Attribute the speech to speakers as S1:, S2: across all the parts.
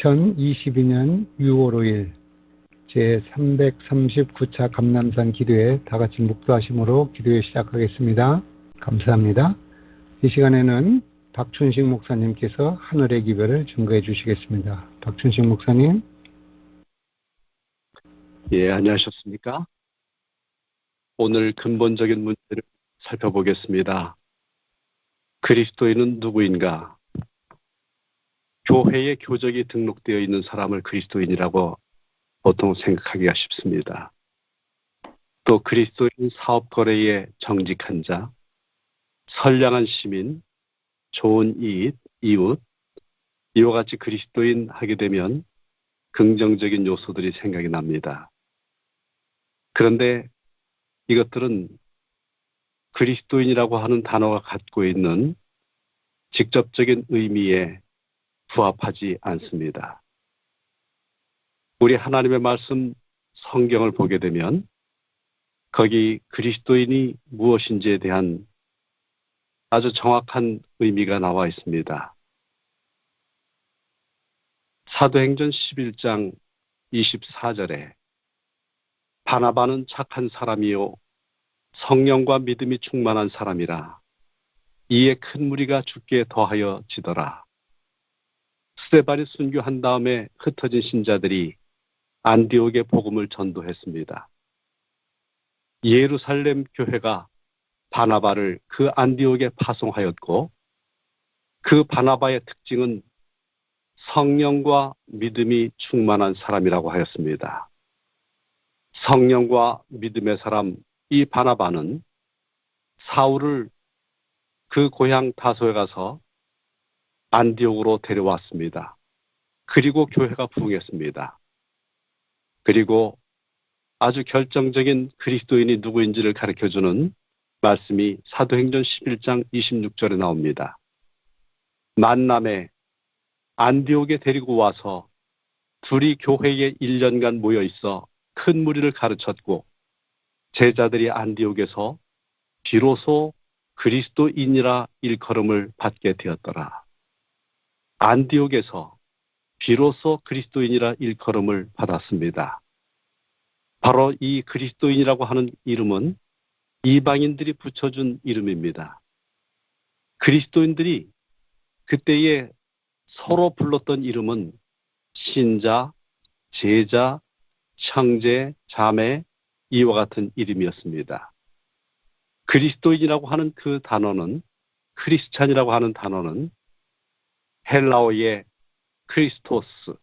S1: 2022년 6월 5일 제339차 감남산 기도회 다같이 묵도하심으로 기도회 시작하겠습니다. 감사합니다. 이 시간에는 박춘식 목사님께서 하늘의 기별을 증거해 주시겠습니다. 박춘식 목사님.
S2: 예, 안녕하셨습니까? 오늘 근본적인 문제를 살펴보겠습니다. 그리스도인은 누구인가? 교회에 교적이 등록되어 있는 사람을 그리스도인이라고 보통 생각하기가 쉽습니다. 또 그리스도인 사업거래에 정직한 자, 선량한 시민, 좋은 이웃, 이와 같이 그리스도인 하게 되면 긍정적인 요소들이 생각이 납니다. 그런데 이것들은 그리스도인이라고 하는 단어가 갖고 있는 직접적인 의미에 부합하지 않습니다. 우리 하나님의 말씀 성경을 보게 되면 거기 그리스도인이 무엇인지에 대한 아주 정확한 의미가 나와 있습니다. 사도행전 11장 24절에 바나바는 착한 사람이요 성령과 믿음이 충만한 사람이라 이에 큰 무리가 주께 더하여 지더라. 스데반이 순교한 다음에 흩어진 신자들이 안디옥에 복음을 전도했습니다. 예루살렘 교회가 바나바를 그 안디옥에 파송하였고 그 바나바의 특징은 성령과 믿음이 충만한 사람이라고 하였습니다. 성령과 믿음의 사람 이 바나바는 사울을 그 고향 다소에 가서 안디옥으로 데려왔습니다. 그리고 교회가 부흥했습니다. 그리고 아주 결정적인 그리스도인이 누구인지를 가르쳐주는 말씀이 사도행전 11장 26절에 나옵니다. 만남에 안디옥에 데리고 와서 둘이 교회에 1년간 모여 있어 큰 무리를 가르쳤고 제자들이 안디옥에서 비로소 그리스도인이라 일컬음을 받게 되었더라. 안디옥에서 비로소 그리스도인이라 일컬음을 받았습니다. 바로 이 그리스도인이라고 하는 이름은 이방인들이 붙여준 이름입니다. 그리스도인들이 그때에 서로 불렀던 이름은 신자, 제자, 형제, 자매 이와 같은 이름이었습니다. 그리스도인이라고 하는 그 단어는 크리스찬이라고 하는 단어는 헬라어의 크리스토스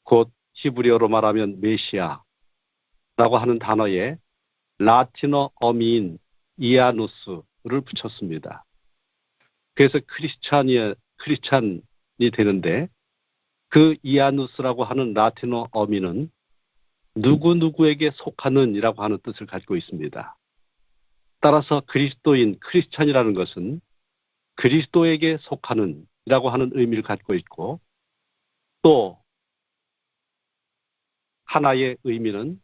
S2: 곧 히브리어로 말하면 메시아라고 하는 단어에 라틴어 어미인 이아누스를 붙였습니다. 그래서 크리스찬이 되는데 그 이아누스라고 하는 라틴어 어미는 누구누구에게 속하는 이라고 하는 뜻을 가지고 있습니다. 따라서 그리스도인, 크리스찬이라는 것은 그리스도에게 속하는 이라고 하는 의미를 갖고 있고 또 하나의 의미는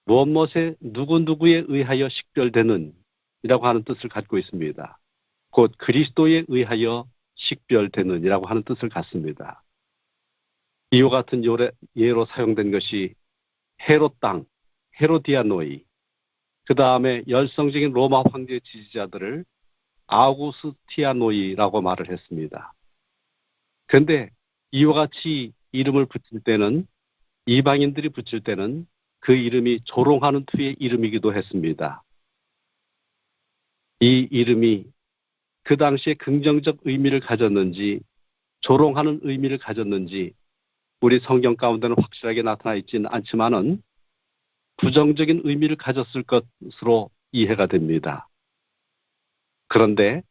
S2: 무엇에 누구누구에 의하여 식별되는 이라고 하는 뜻을 갖고 있습니다. 곧 그리스도에 의하여 식별되는 이라고 하는 뜻을 갖습니다. 이와 같은 예로 사용된 것이 헤롯 땅, 헤로디아노이, 그 다음에 열성적인 로마 황제의 지지자들을 아우구스티아노이라고 말을 했습니다. 그런데 이와 같이 이름을 붙일 때는 이방인들이 붙일 때는 그 이름이 조롱하는 투의 이름이기도 했습니다. 이 이름이 그 당시에 긍정적 의미를 가졌는지 조롱하는 의미를 가졌는지 우리 성경 가운데는 확실하게 나타나 있지는 않지만은 부정적인 의미를 가졌을 것으로 이해가 됩니다. 그런데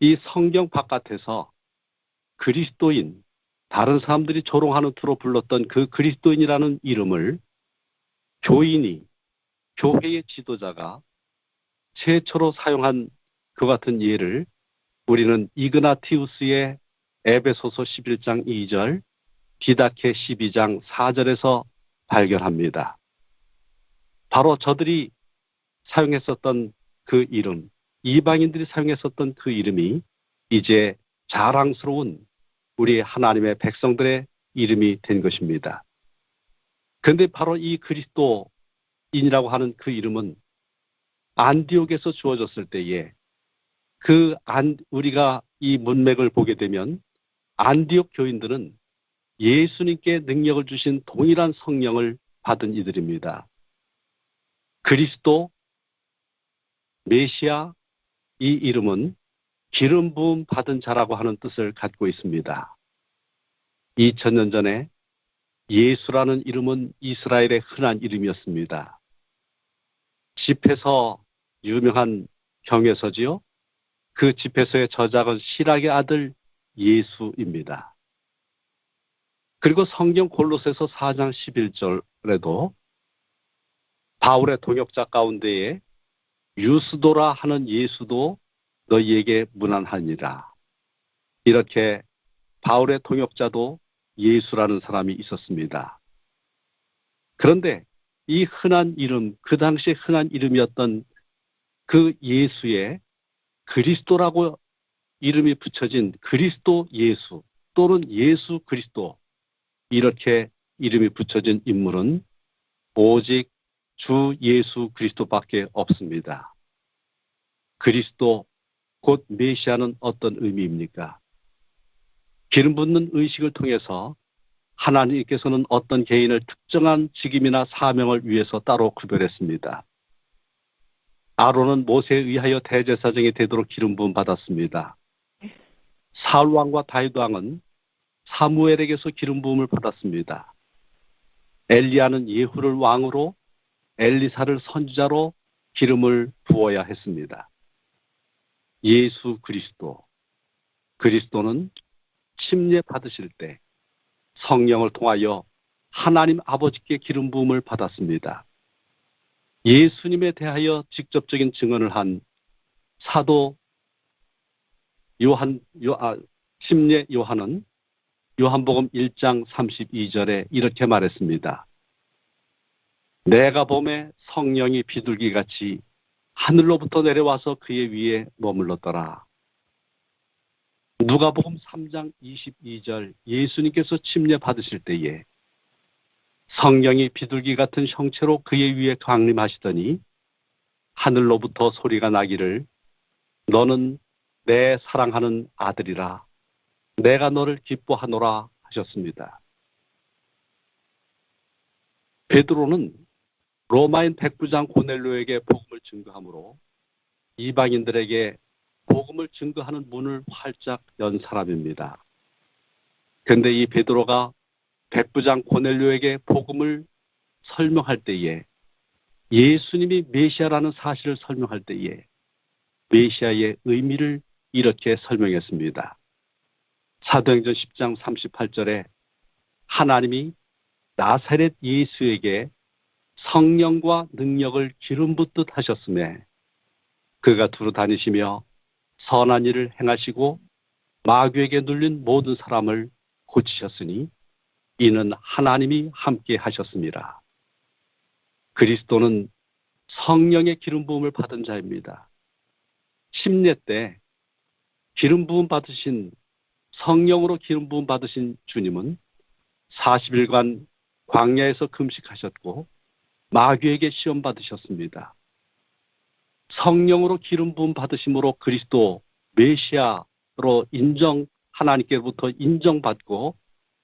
S2: 이 성경 바깥에서 그리스도인, 다른 사람들이 조롱하는 투로 불렀던 그 그리스도인이라는 이름을 교인이, 교회의 지도자가 최초로 사용한 그 같은 예를 우리는 이그나티우스의 에베소서 11장 2절, 디다케 12장 4절에서 발견합니다. 바로 저들이 사용했었던 그 이름, 이방인들이 사용했었던 그 이름이 이제 자랑스러운 우리 하나님의 백성들의 이름이 된 것입니다. 그런데 바로 이 그리스도인이라고 하는 그 이름은 안디옥에서 주어졌을 때에 우리가 이 문맥을 보게 되면 안디옥 교인들은 예수님께 능력을 주신 동일한 성령을 받은 이들입니다. 그리스도, 메시아, 이 이름은 기름 부음 받은 자라고 하는 뜻을 갖고 있습니다. 2000년 전에 예수라는 이름은 이스라엘의 흔한 이름이었습니다. 집회서, 유명한 경외서지요. 그 집회서의 저작은 시락의 아들 예수입니다. 그리고 성경 골로새서 4장 11절에도 바울의 동역자 가운데에 유스도라 하는 예수도 너희에게 무난하니라. 이렇게 바울의 동역자도 예수라는 사람이 있었습니다. 그런데 이 흔한 이름, 그 당시에 흔한 이름이었던 그 예수의 그리스도라고 이름이 붙여진 그리스도 예수 또는 예수 그리스도, 이렇게 이름이 붙여진 인물은 오직 주 예수 그리스도밖에 없습니다. 그리스도 곧 메시아는 어떤 의미입니까? 기름 붓는 의식을 통해서 하나님께서는 어떤 개인을 특정한 직임이나 사명을 위해서 따로 구별했습니다. 아론은 모세에 의하여 대제사장이 되도록 기름 부음 받았습니다. 사울 왕과 다윗 왕은 사무엘에게서 기름 부음을 받았습니다. 엘리야는 예후를 왕으로, 엘리사를 선지자로 기름을 부어야 했습니다. 예수 그리스도는 침례 받으실 때 성령을 통하여 하나님 아버지께 기름 부음을 받았습니다. 예수님에 대하여 직접적인 증언을 한 사도 침례 요한은 요한복음 1장 32절에 이렇게 말했습니다. 내가 봄에 성령이 비둘기같이 하늘로부터 내려와서 그의 위에 머물렀더라. 누가복음 3장 22절 예수님께서 침례 받으실 때에 성령이 비둘기 같은 형체로 그의 위에 강림하시더니 하늘로부터 소리가 나기를 너는 내 사랑하는 아들이라 내가 너를 기뻐하노라 하셨습니다. 베드로는 로마인 백부장 고넬료에게 복음을 증거함으로 이방인들에게 복음을 증거하는 문을 활짝 연 사람입니다. 그런데 이 베드로가 백부장 고넬료에게 복음을 설명할 때에 예수님이 메시아라는 사실을 설명할 때에 메시아의 의미를 이렇게 설명했습니다. 사도행전 10장 38절에 하나님이 나사렛 예수에게 성령과 능력을 기름 붓듯 하셨음에 그가 두루 다니시며 선한 일을 행하시고 마귀에게 눌린 모든 사람을 고치셨으니 이는 하나님이 함께 하셨습니다. 그리스도는 성령의 기름 부음을 받은 자입니다. 침례 때 기름 부음 받으신 성령으로 기름 부음 받으신 주님은 40일간 광야에서 금식하셨고 마귀에게 시험 받으셨습니다. 성령으로 기름 부음 받으심으로 그리스도 메시아로 하나님께로부터 인정받고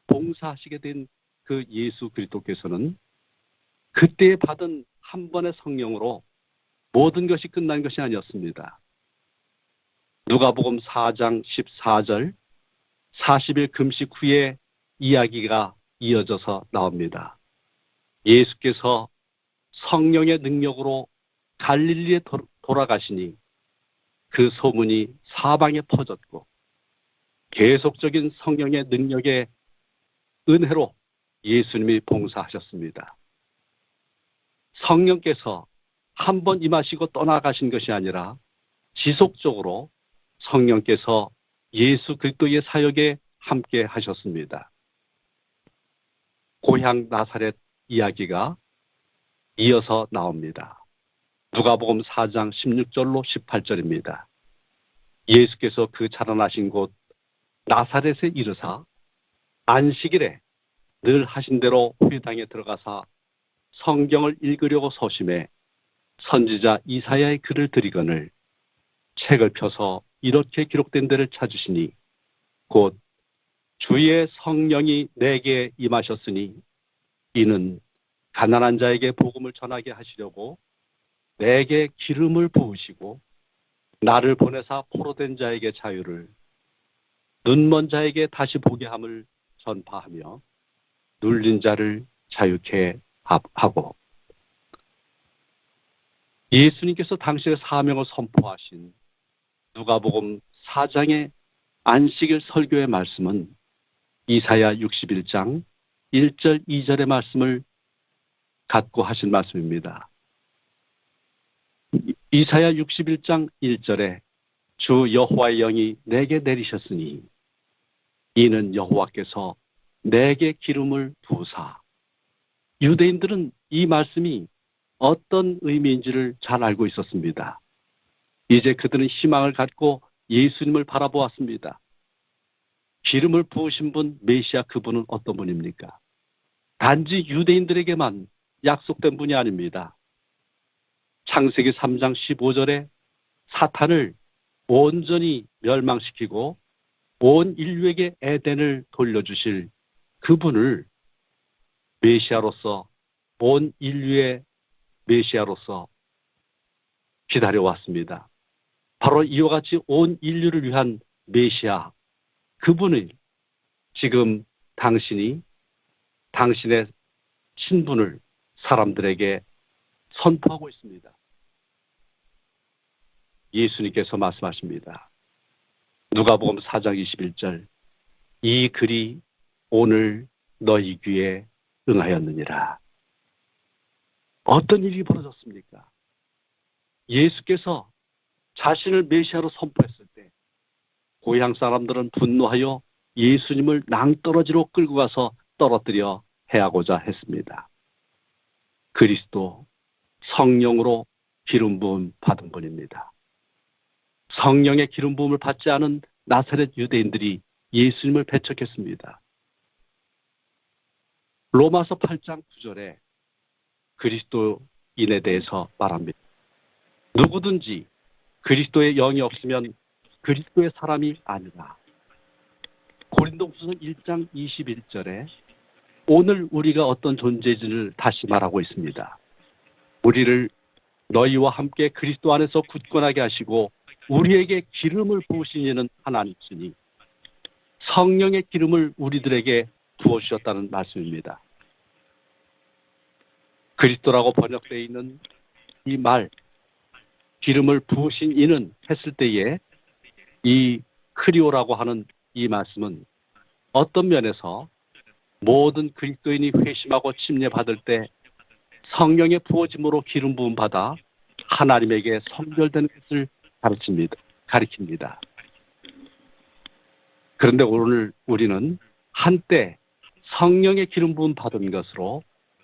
S2: 봉사하시게 된 그 예수 그리스도께서는 그때 받은 한 번의 성령으로 모든 것이 끝난 것이 아니었습니다. 누가복음 4장 14절 40일 금식 후에 이야기가 이어져서 나옵니다. 예수께서 성령의 능력으로 갈릴리에 돌아가시니 그 소문이 사방에 퍼졌고 계속적인 성령의 능력의 은혜로 예수님이 봉사하셨습니다. 성령께서 한 번 임하시고 떠나가신 것이 아니라 지속적으로 성령께서 예수 그리스도의 사역에 함께 하셨습니다. 고향 나사렛 이야기가 이어서 나옵니다. 누가복음 4장 16절로 18절입니다. 예수께서 그 자라나신 곳 나사렛에 이르사 안식일에 늘 하신 대로 회당에 들어가사 성경을 읽으려고 소심해 선지자 이사야의 글을 드리거늘 책을 펴서 이렇게 기록된 데를 찾으시니 곧 주의 성령이 내게 임하셨으니 이는 가난한 자에게 복음을 전하게 하시려고 내게 기름을 부으시고 나를 보내사 포로된 자에게 자유를 눈먼 자에게 다시 보게 함을 전파하며 눌린 자를 자유케 하고 예수님께서 당신의 사명을 선포하신 누가복음 4장의 안식일 설교의 말씀은 이사야 61장 1절 2절의 말씀을 갖고 하신 말씀입니다. 이사야 61장 1절에 주 여호와의 영이 내게 내리셨으니 이는 여호와께서 내게 기름을 부으사. 유대인들은 이 말씀이 어떤 의미인지를 잘 알고 있었습니다. 이제 그들은 희망을 갖고 예수님을 바라보았습니다. 기름을 부으신 분, 메시아 그분은 어떤 분입니까? 단지 유대인들에게만 약속된 분이 아닙니다. 창세기 3장 15절에 사탄을 온전히 멸망시키고 온 인류에게 에덴을 돌려주실 그분을 메시아로서, 온 인류의 메시아로서 기다려왔습니다. 바로 이와 같이 온 인류를 위한 메시아, 그분을 지금 당신이 당신의 신분을 사람들에게 선포하고 있습니다. 예수님께서 말씀하십니다. 누가복음 4장 21절 이 글이 오늘 너희 귀에 응하였느니라. 어떤 일이 벌어졌습니까? 예수께서 자신을 메시아로 선포했을 때 고향 사람들은 분노하여 예수님을 낭떠러지로 끌고 가서 떨어뜨려 해하고자 했습니다. 그리스도 성령으로 기름 부음 받은 분입니다. 성령의 기름 부음을 받지 않은 나사렛 유대인들이 예수님을 배척했습니다. 로마서 8장 9절에 그리스도인에 대해서 말합니다. 누구든지 그리스도의 영이 없으면 그리스도의 사람이 아니라. 고린도후서 1장 21절에 오늘 우리가 어떤 존재인지를 다시 말하고 있습니다. 우리를 너희와 함께 그리스도 안에서 굳건하게 하시고 우리에게 기름을 부으신 이는 하나님이시니 성령의 기름을 우리들에게 부어주셨다는 말씀입니다. 그리스도라고 번역되어 있는 이 말, 기름을 부으신 이는 했을 때에 이 크리오라고 하는 이 말씀은 어떤 면에서 모든 그리스도인이 회심하고 침례받을 때 성령의 부어짐으로 기름 부음 받아 하나님에게 선별되는 것을 가리킵니다. 그런데 오늘 우리는 한때 성령의 기름 부음 받은 것으로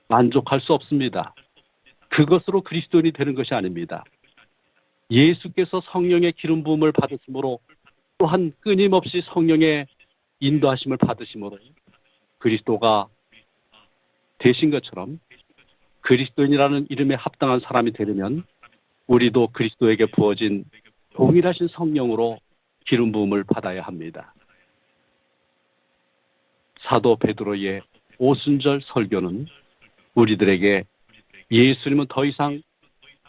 S2: 만족할 수 없습니다. 그것으로 그리스도인이 되는 것이 아닙니다. 예수께서 성령의 기름 부음을 받으심으로 또한 끊임없이 성령의 인도하심을 받으심으로 그리스도가 되신 것처럼 그리스도인이라는 이름에 합당한 사람이 되려면 우리도 그리스도에게 부어진 동일하신 성령으로 기름 부음을 받아야 합니다. 사도 베드로의 오순절 설교는 우리들에게 예수님은 더 이상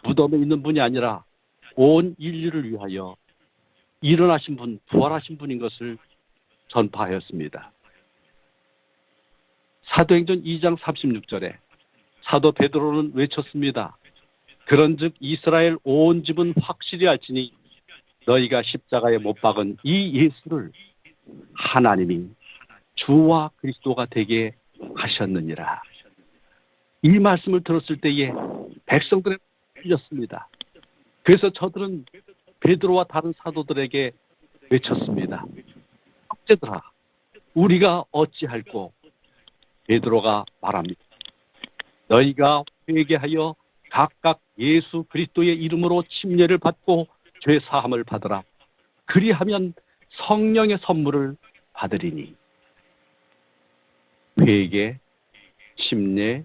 S2: 무덤에 있는 분이 아니라 온 인류를 위하여 일어나신 분, 부활하신 분인 것을 전파하였습니다. 사도행전 2장 36절에 사도 베드로는 외쳤습니다. 그런즉 이스라엘 온 집은 확실히 알지니 너희가 십자가에 못 박은 이 예수를 하나님이 주와 그리스도가 되게 하셨느니라. 이 말씀을 들었을 때에 백성들은 틀렸습니다. 그래서 저들은 베드로와 다른 사도들에게 외쳤습니다. 형제들아, 우리가 어찌할꼬? 베드로가 말합니다. 너희가 회개하여 각각 예수 그리스도의 이름으로 침례를 받고 죄 사함을 받으라. 그리하면 성령의 선물을 받으리니. 회개, 심례,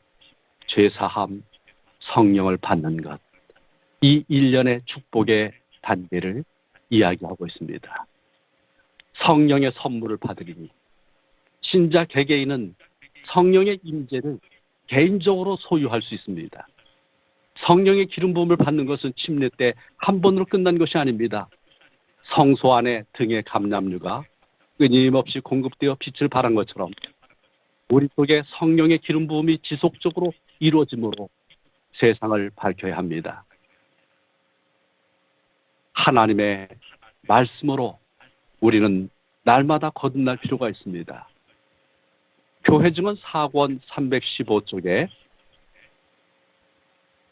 S2: 죄사함, 성령을 받는 것. 이 일련의 축복의 단계를 이야기하고 있습니다. 성령의 선물을 받으리니 신자 개개인은 성령의 임재를 개인적으로 소유할 수 있습니다. 성령의 기름 부음을 받는 것은 침례 때 한 번으로 끝난 것이 아닙니다. 성소 안에 등의 감람류가 끊임없이 공급되어 빛을 발한 것처럼 우리 속에 성령의 기름 부음이 지속적으로 이루어짐으로 세상을 밝혀야 합니다. 하나님의 말씀으로 우리는 날마다 거듭날 필요가 있습니다. 교회 증언 4권 315쪽에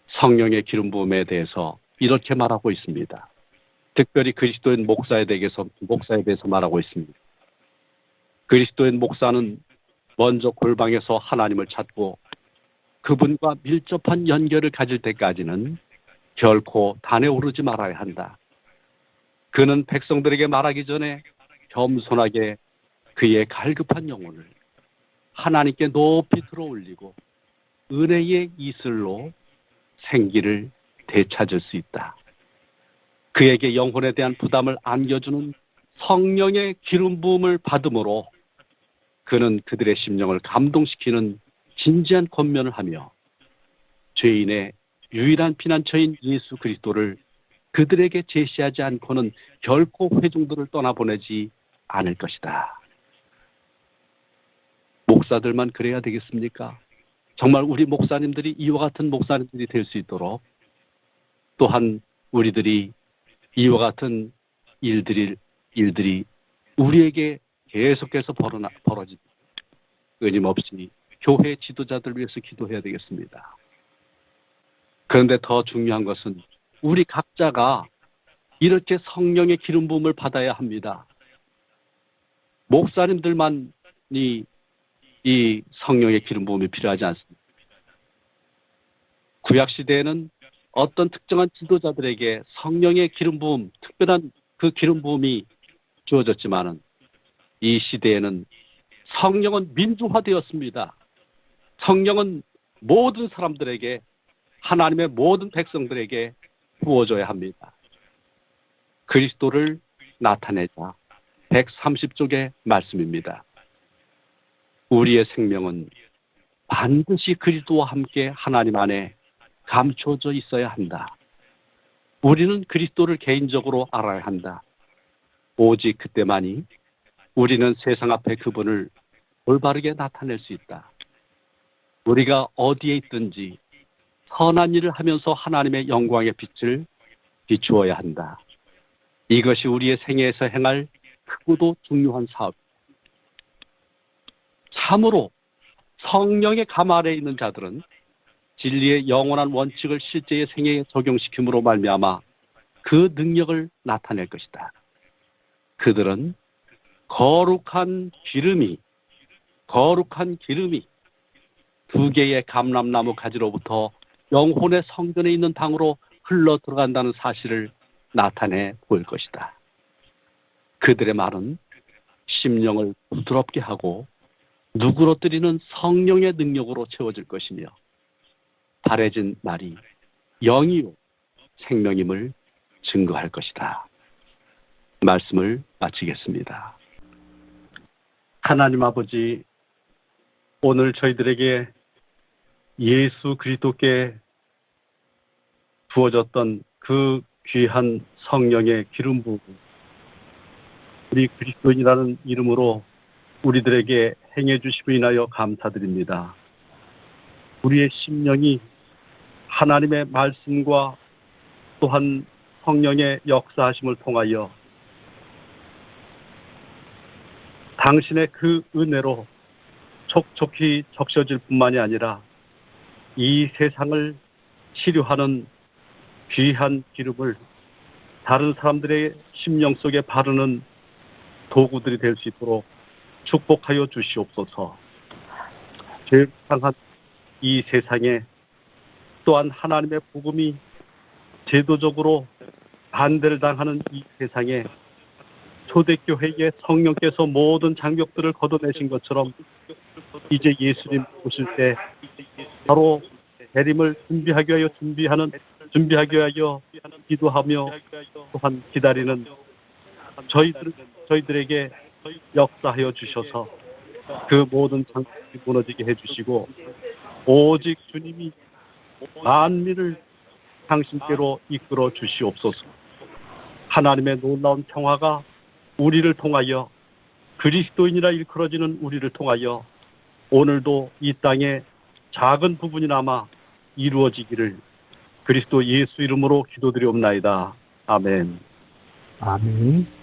S2: 성령의 기름 부음에 대해서 이렇게 말하고 있습니다. 특별히 그리스도인 목사에 대해서 말하고 있습니다. 그리스도인 목사는 먼저 골방에서 하나님을 찾고 그분과 밀접한 연결을 가질 때까지는 결코 단에 오르지 말아야 한다. 그는 백성들에게 말하기 전에 겸손하게 그의 갈급한 영혼을 하나님께 높이 들어올리고 은혜의 이슬로 생기를 되찾을 수 있다. 그에게 영혼에 대한 부담을 안겨주는 성령의 기름 부음을 받음으로 그는 그들의 심령을 감동시키는 진지한 권면을 하며 죄인의 유일한 피난처인 예수 그리스도를 그들에게 제시하지 않고는 결코 회중들을 떠나보내지 않을 것이다. 목사들만 그래야 되겠습니까? 정말 우리 목사님들이 이와 같은 목사님들이 될 수 있도록 또한 우리들이 이와 같은 일들이 우리에게 계속해서 벌어지고 끊임없이 교회 지도자들 위해서 기도해야 되겠습니다. 그런데 더 중요한 것은 우리 각자가 이렇게 성령의 기름 부음을 받아야 합니다. 목사님들만이 이 성령의 기름 부음이 필요하지 않습니다. 구약 시대에는 어떤 특정한 지도자들에게 성령의 기름 부음, 특별한 그 기름 부음이 주어졌지만은 이 시대에는 성령은 민주화되었습니다. 성령은 모든 사람들에게 하나님의 모든 백성들에게 부어줘야 합니다. 그리스도를 나타내자 130쪽의 말씀입니다. 우리의 생명은 반드시 그리스도와 함께 하나님 안에 감춰져 있어야 한다. 우리는 그리스도를 개인적으로 알아야 한다. 오직 그때만이 우리는 세상 앞에 그분을 올바르게 나타낼 수 있다. 우리가 어디에 있든지 선한 일을 하면서 하나님의 영광의 빛을 비추어야 한다. 이것이 우리의 생애에서 행할 크고도 중요한 사업. 참으로 성령의 감 아래에 있는 자들은 진리의 영원한 원칙을 실제의 생애에 적용시킴으로 말미암아 그 능력을 나타낼 것이다. 그들은 거룩한 기름이 두 개의 감람나무 가지로부터 영혼의 성전에 있는 당으로 흘러 들어간다는 사실을 나타내 보일 것이다. 그들의 말은 심령을 부드럽게 하고 누그러뜨리는 성령의 능력으로 채워질 것이며 바래진 말이 영이요 생명임을 증거할 것이다. 말씀을 마치겠습니다. 하나님 아버지, 오늘 저희들에게 예수 그리스도께 부어졌던 그 귀한 성령의 기름 부음, 우리 그리스도인이라는 이름으로 우리들에게 행해 주심을 인하여 감사드립니다. 우리의 심령이 하나님의 말씀과 또한 성령의 역사하심을 통하여 당신의 그 은혜로 촉촉히 적셔질 뿐만이 아니라 이 세상을 치료하는 귀한 기름을 다른 사람들의 심령 속에 바르는 도구들이 될 수 있도록 축복하여 주시옵소서. 죄를 당한 이 세상에 또한 하나님의 복음이 제도적으로 반대를 당하는 이 세상에 초대교회의 성령께서 모든 장벽들을 걷어내신 것처럼 이제 예수님 오실 때 바로 대림을 준비하기 위하여 기도하며 또한 기다리는 저희들에게 역사하여 주셔서 그 모든 장벽이 무너지게 해주시고 오직 주님이 만민을 당신께로 이끌어 주시옵소서. 하나님의 놀라운 평화가 우리를 통하여 그리스도인이라 일컬어지는 우리를 통하여 오늘도 이 땅에 작은 부분이나마 이루어지기를 그리스도 예수 이름으로 기도드리옵나이다. 아멘.
S1: 아멘.